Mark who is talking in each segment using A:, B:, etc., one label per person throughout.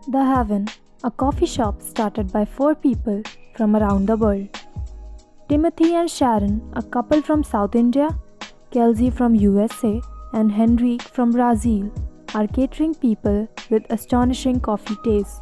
A: The Haven, a coffee shop started by four people from around the world. Timothy and Sharon, a couple from South India, Kelsey from USA, and Henrique from Brazil, are catering people with astonishing coffee tastes.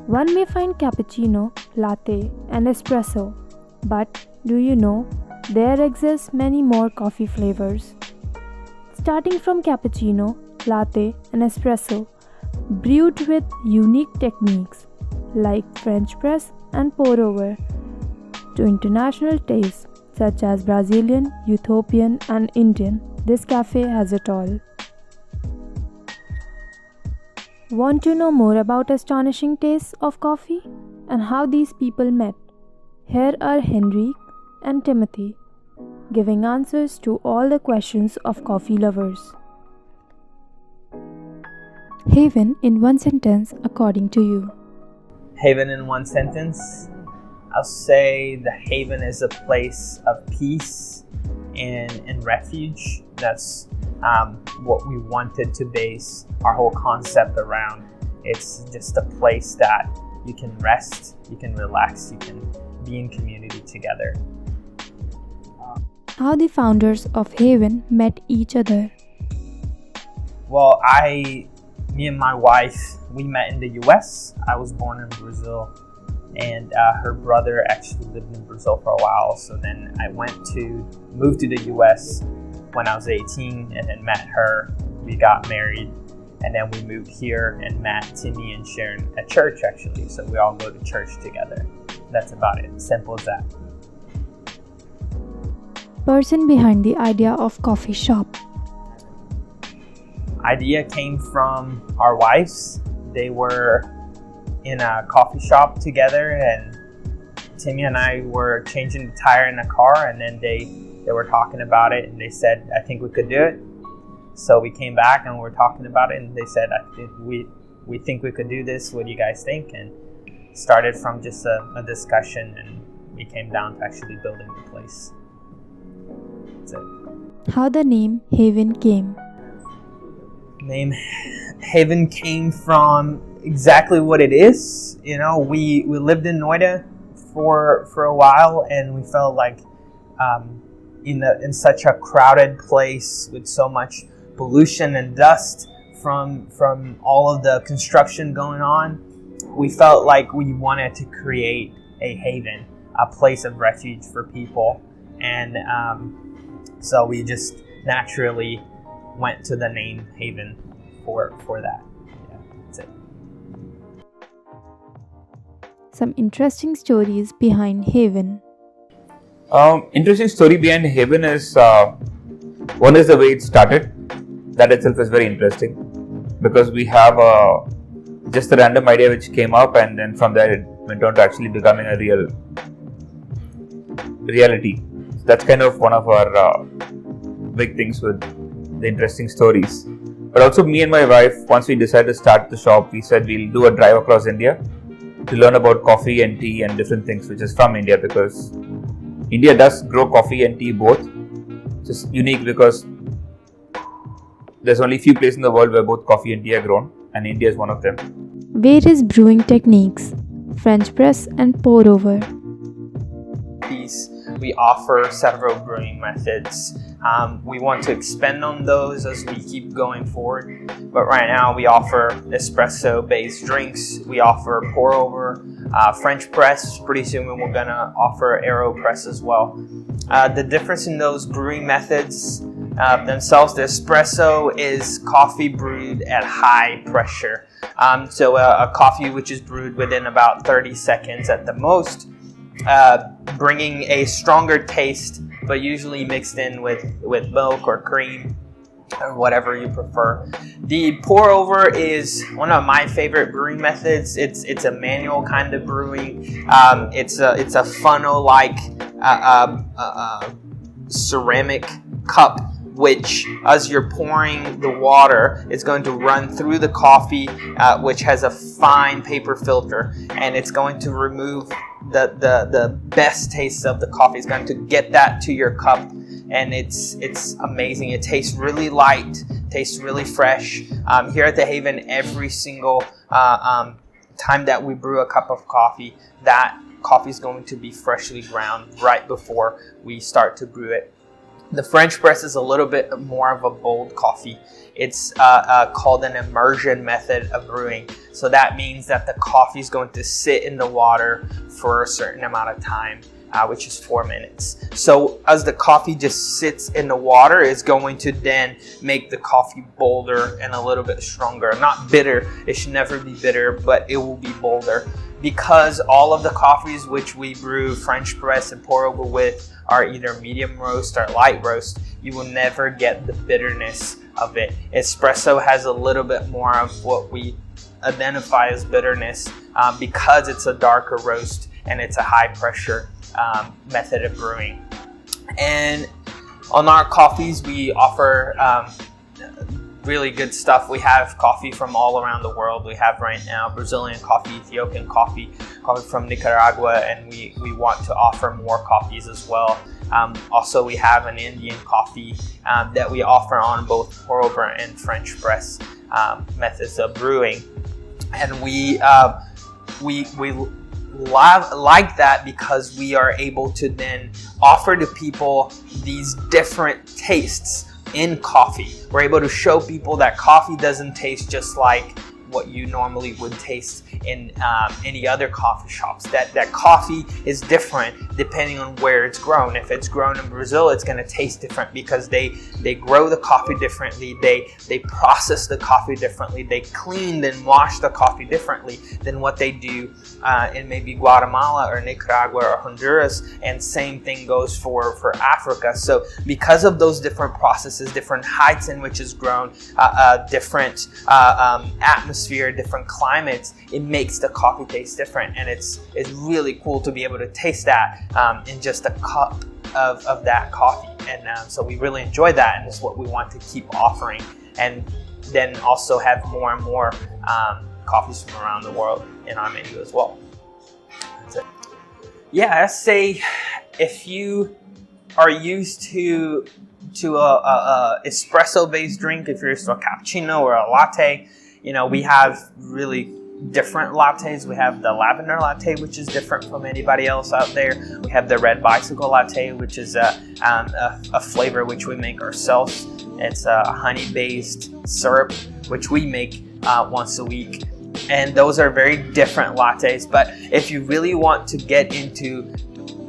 A: One may find cappuccino, latte, and espresso, but do you know there exist many more coffee flavors? Starting from cappuccino, latte, and espresso, brewed with unique techniques like French press and pour over, to international tastes such as Brazilian, Ethiopian, and Indian. This cafe has it all. Want to know more about astonishing tastes of coffee and how these people met? Here are Henrique and Timothy giving answers to all the questions of coffee lovers. Haven in one sentence according to you.
B: Haven in one sentence, I'll say the Haven is a place of peace and refuge. That's what we wanted to base our whole concept around. It's just a place that you can rest, you can relax, you can be in community together.
A: How the founders of Haven met each other.
B: Well, me and my wife, we met in the US. I was born in Brazil, and her brother actually lived in Brazil for a while. So then I moved to the US when I was 18 and then met her. We got married, and then we moved here and met Timmy and Sharon at church actually. So we all go to church together. That's about it. Simple as that.
A: Person behind the idea of coffee shop.
B: Idea came from our wives. They were in a coffee shop together, and Timmy and I were changing the tire in the car, and then they were talking about it, and they said, I think we could do it. So we came back and we were talking about it, and they said, we think we could do this. What do you guys think? And started from just a discussion, and we came down to actually building the place. That's it.
A: How the name Haven came.
B: Name Haven came from exactly what it is. You know, we lived in Noida for a while, and we felt like in such a crowded place with so much pollution and dust from all of the construction going on, we felt like we wanted to create a haven, a place of refuge for people, and so we just naturally went to the name Haven for that. Yeah, that's it.
A: Some interesting stories behind Haven.
C: Interesting story behind Haven is one is the way it started. That itself is very interesting because we have just a random idea which came up, and then from there it went on to actually becoming a reality. That's kind of one of our big things with the interesting stories. But also me and my wife, once we decided to start the shop, we said we'll do a drive across India to learn about coffee and tea and different things which is from India, because India does grow coffee and tea both. It's just unique because there's only few places in the world where both coffee and tea are grown, and India is one of them.
A: Various brewing techniques, French press and pour over.
B: We offer several brewing methods. We want to expand on those as we keep going forward. But right now we offer espresso-based drinks. We offer pour-over, French press. Pretty soon we're gonna offer AeroPress as well. The difference in those brewing methods themselves, the espresso is coffee brewed at high pressure. So a coffee which is brewed within about 30 seconds at the most, bringing a stronger taste, but usually mixed in with milk or cream or whatever you prefer. The pour over is one of my favorite brewing methods. It's a manual kind of brewing. It's a funnel like ceramic cup, which as you're pouring the water, it's going to run through the coffee, which has a fine paper filter, and it's going to remove the best taste of the coffee. It's going to get that to your cup, and it's amazing. It tastes really light, tastes really fresh. Here at the Haven, every single time that we brew a cup of coffee, that coffee is going to be freshly ground right before we start to brew it. The French press is a little bit more of a bold coffee. It's called an immersion method of brewing. So that means that the coffee is going to sit in the water for a certain amount of time, which is 4 minutes. So as the coffee just sits in the water, it's going to then make the coffee bolder and a little bit stronger. Not bitter, it should never be bitter, but it will be bolder. Because all of the coffees which we brew French press and pour over with are either medium roast or light roast, you will never get the bitterness of it. Espresso has a little bit more of what we identify as bitterness because it's a darker roast and it's a high pressure method of brewing. And on our coffees, we offer really good stuff. We have coffee from all around the world. We have right now Brazilian coffee, Ethiopian coffee, coffee from Nicaragua, and we want to offer more coffees as well. Also, we have an Indian coffee that we offer on both pour over and French press methods of brewing. And we like that because we are able to then offer to people these different tastes in coffee. We're able to show people that coffee doesn't taste just like what you normally would taste in any other coffee shops. That coffee is different depending on where it's grown. If it's grown in Brazil, it's going to taste different because they grow the coffee differently. They process the coffee differently. They clean and wash the coffee differently than what they do in maybe Guatemala or Nicaragua or Honduras. And same thing goes for Africa. So because of those different processes, different heights in which it's grown, different atmosphere, different climates, it makes the coffee taste different. And it's really cool to be able to taste that in just a cup of that coffee. And so we really enjoy that, and it's what we want to keep offering. And then also have more and more coffees from around the world in our menu as well. That's it. Yeah, I'd say if you are used to a espresso-based drink, if you're used to a cappuccino or a latte, you know, we have really different lattes. We have the lavender latte, which is different from anybody else out there. We have the red bicycle latte, which is a flavor which we make ourselves. It's a honey-based syrup, which we make once a week. And those are very different lattes. But if you really want to get into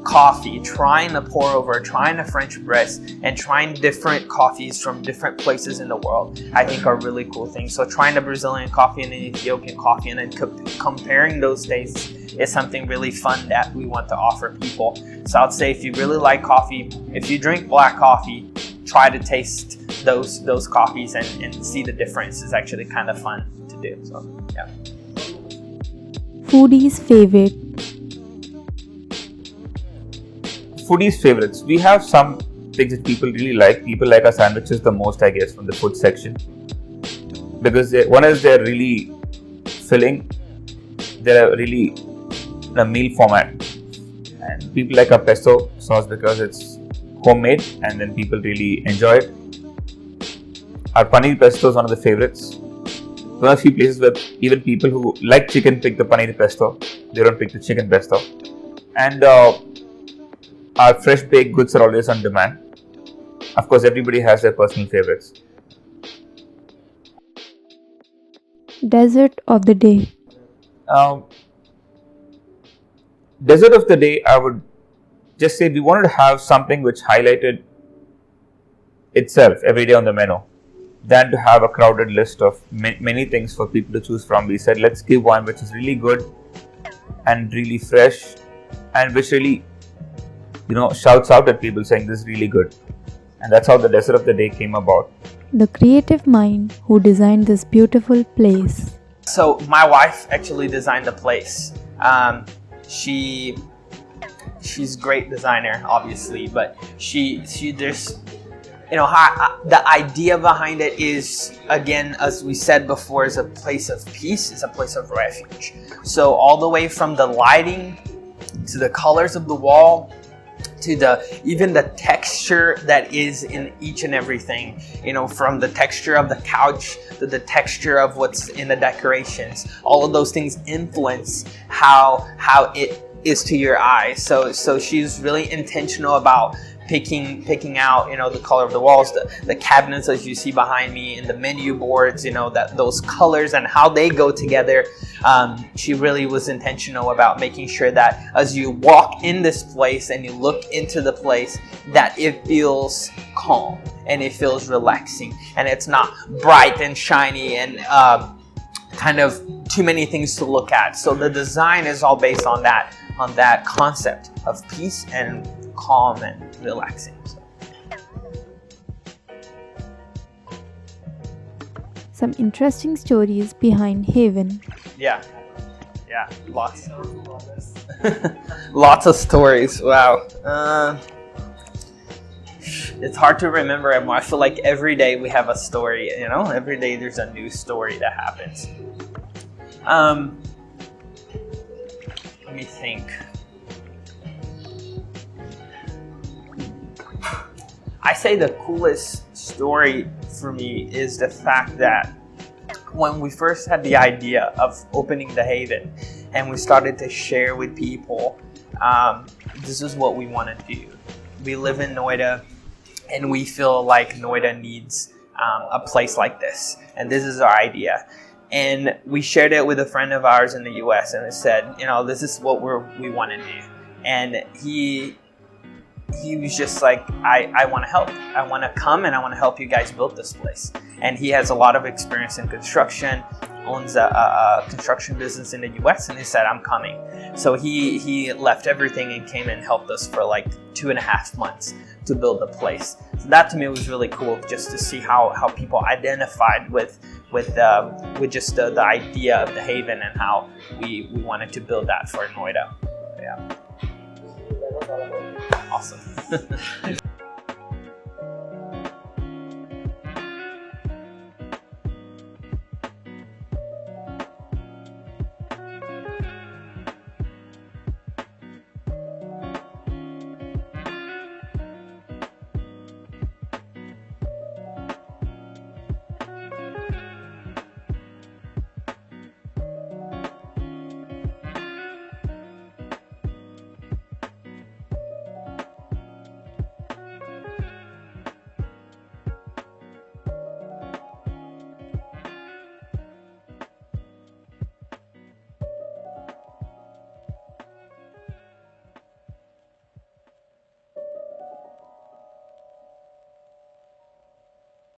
B: coffee, trying to pour over, trying to French press, and trying different coffees from different places in the world, I think are really cool things. So trying the Brazilian coffee and the Ethiopian coffee and then comparing those tastes is something really fun that we want to offer people. So I'd say if you really like coffee, if you drink black coffee, try to taste those coffees and see the difference. It's actually kind of fun to do. So yeah.
A: Foodie's favorite.
C: Foodies' favorites. We have some things that people really like. People like our sandwiches the most, I guess, from the food section. Because they're really filling. They're really in a meal format. And people like our pesto sauce because it's homemade and then people really enjoy it. Our paneer pesto is one of the favorites. There are a few places where even people who like chicken pick the paneer pesto. They don't pick the chicken pesto. And our fresh baked goods are always on demand. Of course, everybody has their personal favorites.
A: Dessert of the day.
C: Dessert of the day, I would just say we wanted to have something which highlighted itself every day on the menu, than to have a crowded list of many things for people to choose from. We said, let's give one which is really good and really fresh and which really, shouts out at people saying this is really good. And that's how the dessert of the day came about.
A: The creative mind who designed this beautiful place.
B: So my wife actually designed the place. She's a great designer, obviously, but there's, the idea behind it is, again, as we said before, is a place of peace, is a place of refuge. So all the way from the lighting to the colors of the wall to even the texture that is in each and everything, from the texture of the couch to the texture of what's in the decorations. All of those things influence how it is to your eyes. So she's really intentional about picking out, the color of the walls, the cabinets as you see behind me, and the menu boards, that those colors and how they go together. She really was intentional about making sure that as you walk in this place and you look into the place, that it feels calm and it feels relaxing, and it's not bright and shiny and kind of too many things to look at. So the design is all based on that concept of peace and calm and relaxing.
A: Some interesting stories behind Haven.
B: Yeah, lots. Lots of stories. Wow. It's hard to remember. I feel like every day we have a story. Every day there's a new story that happens. Let me think. I say the coolest story for me is the fact that when we first had the idea of opening the Haven and we started to share with people, this is what we want to do. We live in Noida and we feel like Noida needs a place like this, and this is our idea. And we shared it with a friend of ours in the US, and it said, this is what we want to do. And he was just like, I want to help. I want to come and I want to help you guys build this place. And he has a lot of experience in construction, owns a construction business in the US, and he said, I'm coming. So he left everything and came and helped us for like 2.5 months to build the place. So that to me was really cool, just to see how people identified with just the idea of the Haven and how we wanted to build that for Noida. Yeah. Awesome.